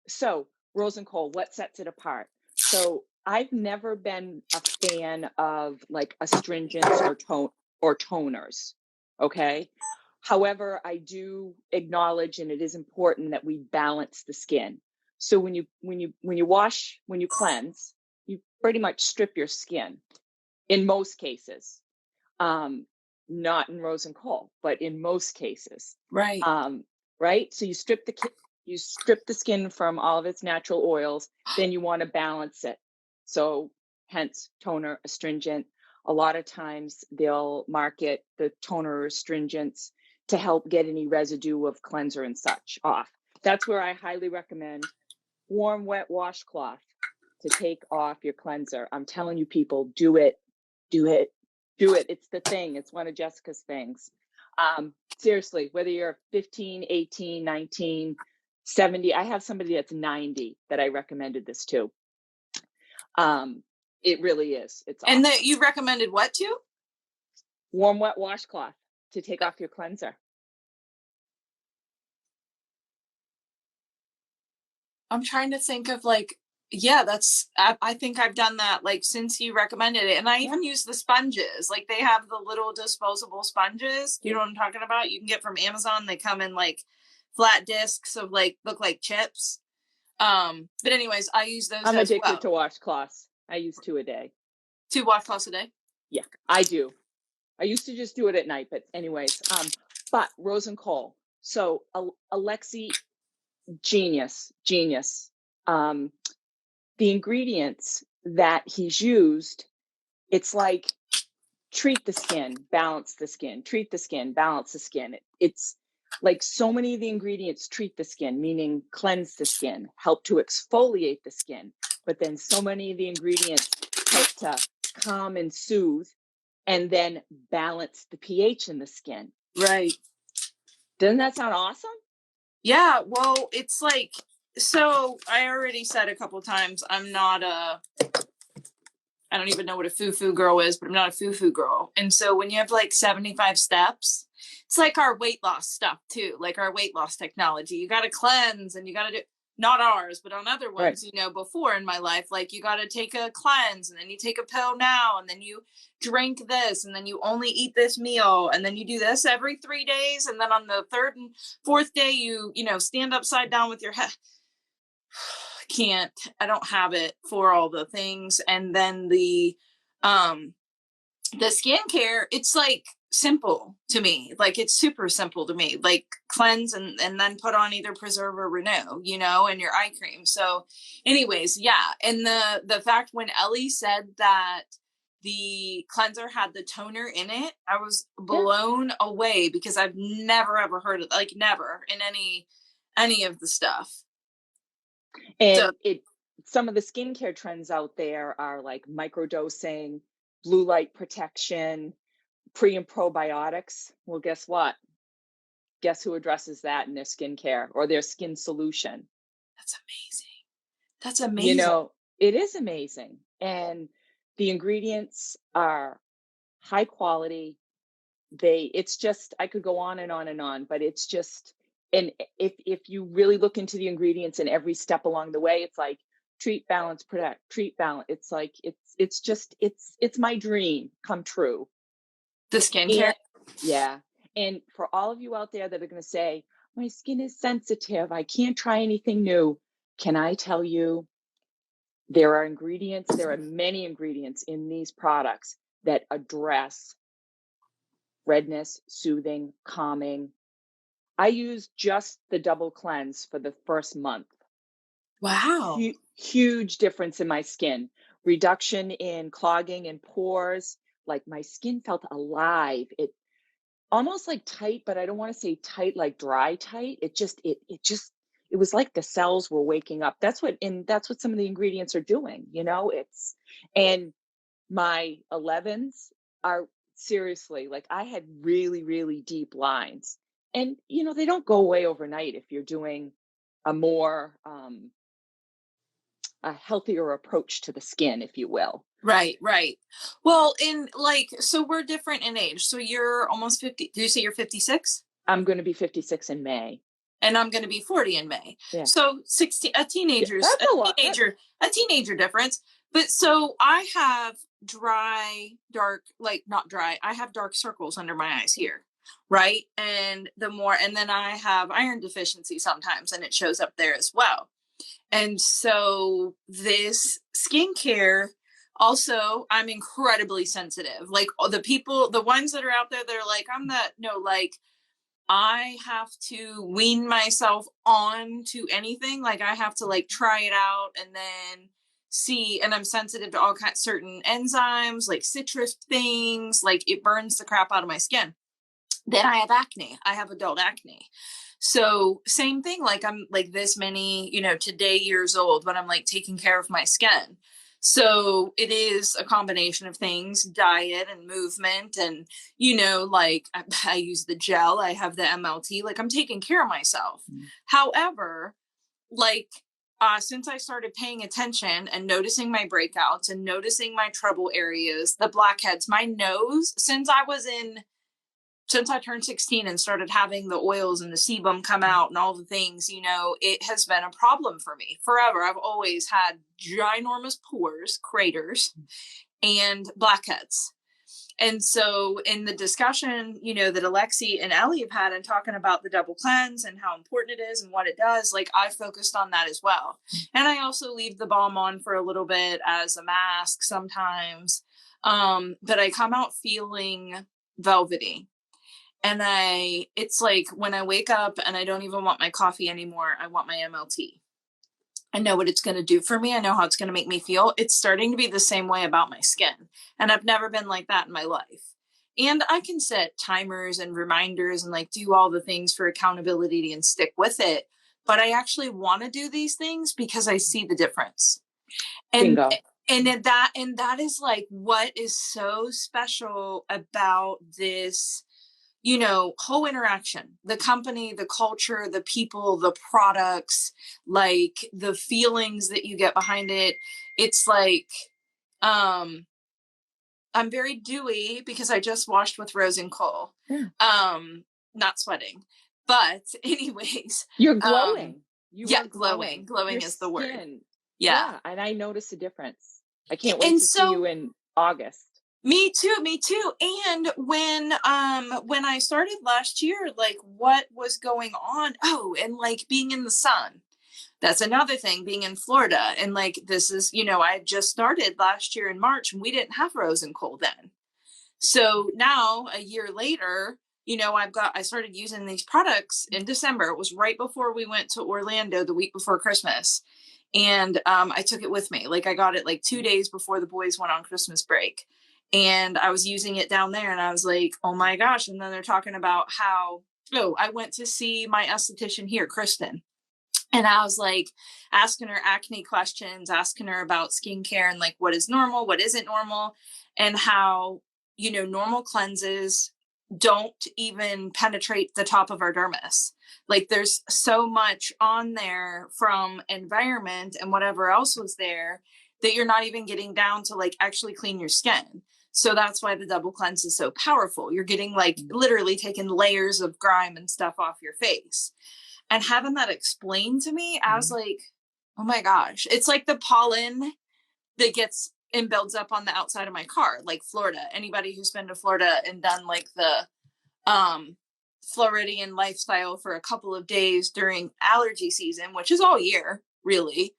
So rose and coal, what sets it apart? So I've never been a fan of like astringents or toners. Okay. However, I do acknowledge, and it is important that we balance the skin. So when you cleanse, you pretty much strip your skin in most cases. Um, Not in rose and coal, but in most cases. Right. Um, right? So you strip the skin from all of its natural oils, then you want to balance it. So hence toner, astringent. A lot of times they'll market the toner or astringents to help get any residue of cleanser and such off. That's where I highly recommend warm, wet washcloth to take off your cleanser. I'm telling you, people, do it, do it, do it. It's the thing. It's one of Jessica's things. Seriously, whether you're 15, 18, 19, 70, I have somebody that's 90 that I recommended this to. It really is. It's And awesome. that you recommended what to? Warm, wet washcloth to take off your cleanser. I'm trying to think of like, yeah, I think I've done that like since you recommended it. And I even use the sponges. Like they have the little disposable sponges. You know what I'm talking about? You can get from Amazon. They come in like flat discs of like look like chips. But anyways, I use those I'm as addicted well. to washcloths. I use 2 a day. 2 washcloths a day. Yeah, I do. I used to just do it at night, but anyways, but rose and coal. So Alexi, genius. Um, the ingredients that he's used, it's like treat the skin, balance the skin, treat the skin, balance the skin. It's like so many of the ingredients treat the skin, meaning cleanse the skin, help to exfoliate the skin. But then so many of the ingredients help to calm and soothe and then balance the pH in the skin. Right. Doesn't that sound awesome? Yeah. Well, it's like, so I already said a couple times, I don't even know what a foo-foo girl is, but I'm not a foo-foo girl. And so when you have like 75 steps, it's like our weight loss stuff too, like our weight loss technology. You got to cleanse and you got to do, not ours, but on other Right. ones, you know, before in my life, like you got to take a cleanse and then you take a pill now and then you drink this and then you only eat this meal and then you do this every 3 days. And then on the third and fourth day, you know, stand upside down with your head. Can't, I don't have it for all the things. And then the skincare, it's like simple to me, like it's super simple to me, like cleanse and then put on either preserve or renew, you know, and your eye cream. So anyways, yeah. And the fact when Ellie said that the cleanser had the toner in it, I was Yeah. blown away because I've never ever heard of, like, never in any of the stuff. So And some of the skincare trends out there are like microdosing, blue light protection, pre and probiotics. Well, guess what? Guess who addresses that in their skincare or their skin solution? that's amazing. That's You amazing. know, it is amazing. And the ingredients are high quality. It's just, I could go on and on and on, but it's just, and if you really look into the ingredients in every step along the way, it's like treat, balance, protect, treat, balance. It's like, it's just, it's my dream come true. The skincare. And yeah. And for all of you out there that are going to say, my skin is sensitive, I can't try anything new. Can I tell you, there are many ingredients in these products that address redness, soothing, calming. I use just the double cleanse for the first month. Wow. Huge difference in my skin, reduction in clogging and pores. Like my skin felt alive. It almost like tight, but I don't want to say tight like dry tight. It was like the cells were waking up. That's what some of the ingredients are doing, you know? It's and my 11s are seriously like I had really, really deep lines. And you know, they don't go away overnight if you're doing a more a healthier approach to the skin, if you will. Right, right. Well, in like, so we're different in age. So you're almost 50. Do you say you're 56? I'm going to be 56 in May. and I'm going to be 40 in May. Yeah. So 16, That's a lot. a teenager difference. But so I have not dry. I have dark circles under my eyes here. Right. And then I have iron deficiency sometimes, and it shows up there as well. And so this skincare, also, I'm incredibly sensitive. Like the ones that are out there that are like, I'm not, no, like, I have to wean myself on to anything. Like I have to like try it out and then see, and I'm sensitive to all kinds certain enzymes, like citrus things, like it burns the crap out of my skin. Then I have acne. I have adult acne. So same thing, like I'm like this many, today years old when I'm like taking care of my skin. So it is a combination of things, diet and movement. And, like I use the gel, I have the MLT, like I'm taking care of myself. However, like, since I started paying attention and noticing my breakouts and noticing my trouble areas, the blackheads, my nose, since I turned 16 and started having the oils and the sebum come out and all the things, it has been a problem for me forever. I've always had ginormous pores, craters, and blackheads. And so in the discussion, that Alexi and Ellie have had and talking about the double cleanse and how important it is and what it does, like I focused on that as well. And I also leave the balm on for a little bit as a mask sometimes. But I come out feeling velvety. And it's like when I wake up and I don't even want my coffee anymore, I want my MLT. I know what it's going to do for me. I know how it's going to make me feel. It's starting to be the same way about my skin. And I've never been like that in my life. And I can set timers and reminders and like do all the things for accountability and stick with it. But I actually want to do these things because I see the difference. And Bingo. And that is like what is so special about this, whole interaction, the company, the culture, the people, the products, like the feelings that you get behind it. It's like, I'm very dewy because I just washed with rose and coal. Not sweating, but anyways, You're glowing. Glowing Your is the word. skin. Yeah. And I notice a difference. I can't wait And to see you in August. Me too. And when I started last year, like what was going on? Oh, and like being in the sun. That's another thing, being in Florida. And like this is, I just started last year in March and we didn't have rose and coal then. So now a year later, I started using these products in December. It was right before we went to Orlando the week before Christmas. And I took it with me. Like I got it like 2 days before the boys went on Christmas break. And I was using it down there and I was like, oh my gosh. And then they're talking about how, I went to see my esthetician here, Kristen. And I was like asking her acne questions, asking her about skincare and like what is normal, what isn't normal, and how, normal cleanses don't even penetrate the top of our dermis. Like there's so much on there from environment and whatever else was there that you're not even getting down to like actually clean your skin. So that's why the double cleanse is so powerful. You're getting like literally taking layers of grime and stuff off your face. And having that explained to me, I was like, oh my gosh, it's like the pollen that gets and builds up on the outside of my car, like Florida. Anybody who's been to Florida and done like the Floridian lifestyle for a couple of days during allergy season, which is all year, really.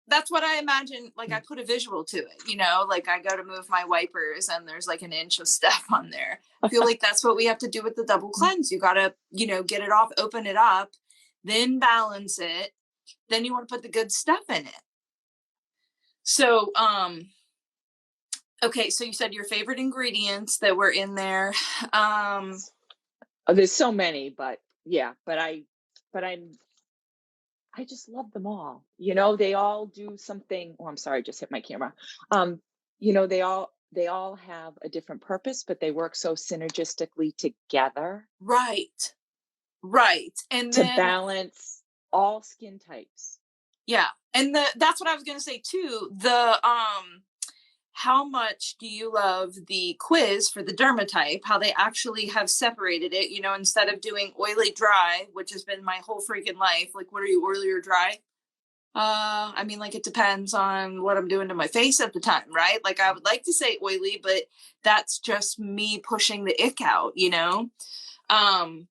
That's what I imagine. Like I put a visual to it, like I go to move my wipers and there's like an inch of stuff on there. I feel like that's what we have to do with the double cleanse. You got to, get it off, open it up, then balance it. Then you want to put the good stuff in it. So, okay. So you said your favorite ingredients that were in there. There's so many, but yeah, but I just love them all. They all do something. Oh, I'm sorry, I just hit my camera. They all have a different purpose, but they work so synergistically together. Right. And to balance all skin types. Yeah. And that's what I was going to say too. The, how much do you love the quiz for the dermatype, how they actually have separated it, instead of doing oily dry, which has been my whole freaking life. Like, what are you, oily or dry? I mean, like, it depends on what I'm doing to my face at the time, right? Like, I would like to say oily, but that's just me pushing the ick out, Um,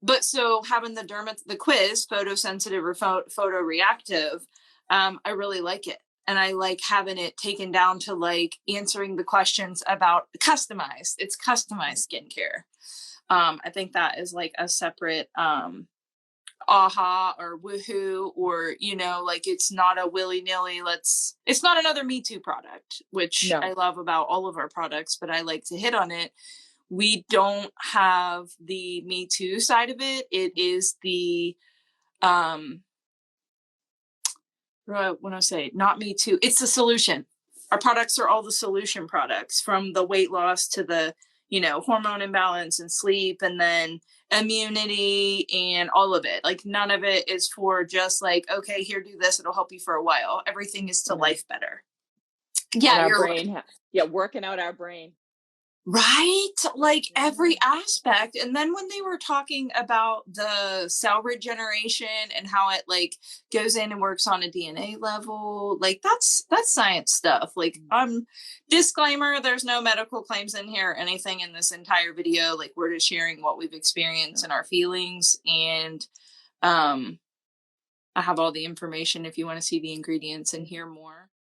but so having the quiz, photosensitive or photoreactive, I really like it. And I like having it taken down to like answering the questions about customized. It's customized skincare. I think that is like a separate aha or woohoo, or like, it's not a willy-nilly, it's not another Me Too product, which I No. love about all of our products, but I like to hit on it. We don't have the Me Too side of it. It is the um when I say not Me Too, it's the solution. Our products are all the solution products, from the weight loss to the hormone imbalance and sleep, and then immunity and all of it. Like, none of it is for just like, okay, here, do this, it'll help you for a while. Everything is to Right. life better. And Yeah, our you're right. brain, yeah, working out our brain. Right? Like, Yeah. every aspect. And then when they were talking about the cell regeneration and how it like goes in and works on a DNA level, like, that's science stuff. Like, disclaimer, there's no medical claims in here or anything in this entire video. Like, we're just sharing what we've experienced and our feelings. And um I have all the information if you want to see the ingredients and hear more.